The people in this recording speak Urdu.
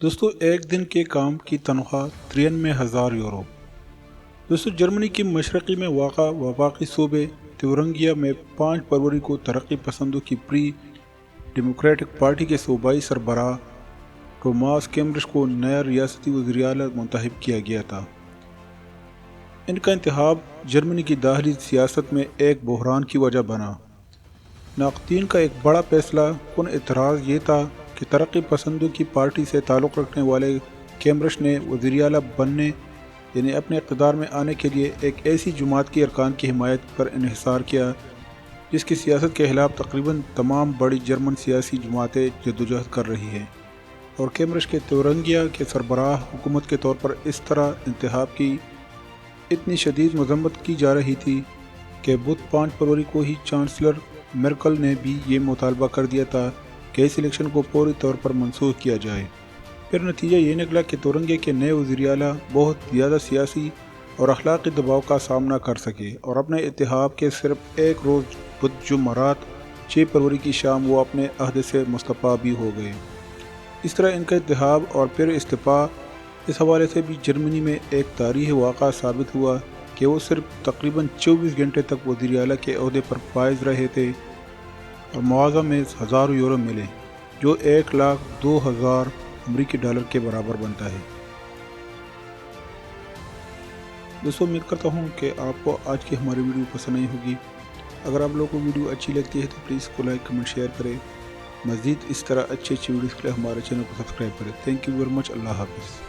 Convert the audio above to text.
دوستو ایک دن کے کام کی تنخواہ 93,000 یورو۔ دوستو جرمنی کی مشرقی میں واقع وفاقی صوبے تیورنگیا میں 5 فروری کو ترقی پسندوں کی پری ڈیموکریٹک پارٹی کے صوبائی سربراہ ٹوماس کیمرش کو نیا ریاستی وزیراعلیٰ منتخب کیا گیا تھا۔ ان کا انتخاب جرمنی کی داخلی سیاست میں ایک بحران کی وجہ بنا۔ ناقدین کا ایک بڑا فیصلہ کن اعتراض یہ تھا کہ ترقی پسندوں کی پارٹی سے تعلق رکھنے والے کیمرش نے وزیراعلیٰ بننے یعنی اپنے اقتدار میں آنے کے لیے ایک ایسی جماعت کے ارکان کی حمایت پر انحصار کیا جس کی سیاست کے خلاف تقریباً تمام بڑی جرمن سیاسی جماعتیں جدوجہد کر رہی ہیں، اور کیمرش کے تیورنگیا کے سربراہ حکومت کے طور پر اس طرح انتخاب کی اتنی شدید مذمت کی جا رہی تھی کہ بدھ 5 فروری کو ہی چانسلر مرکل نے بھی یہ مطالبہ کر دیا تھا کہ اس الیکشن کو فوری طور پر منسوخ کیا جائے۔ پھر نتیجہ یہ نکلا کہ تیورنگیا کے نئے وزیراعلیٰ بہت زیادہ سیاسی اور اخلاقی دباؤ کا سامنا کر سکے، اور اپنے انتخاب کے صرف ایک روز بدھ جمعرات 6 فروری کی شام وہ اپنے عہدے سے مستعفی بھی ہو گئے۔ اس طرح ان کا انتخاب اور پھر استعفیٰ اس حوالے سے بھی جرمنی میں ایک تاریخی واقعہ ثابت ہوا کہ وہ صرف تقریباً 24 گھنٹے تک وزیراعلیٰ کے عہدے پر فائز رہے تھے اور معاوضہ میں 1000 یورو ملے، جو 1,02,000 امریکی ڈالر کے برابر بنتا ہے۔ دوستو امید کرتا ہوں کہ آپ کو آج کی ہماری ویڈیو پسند نہیں ہوگی۔ اگر آپ لوگوں کو ویڈیو اچھی لگتی ہے تو پلیز کو لائک کمنٹ شیئر کریں۔ مزید اس طرح اچھی ویڈیوز کے لیے ہمارے چینل کو سبسکرائب کریں۔ Thank you very much. اللہ حافظ۔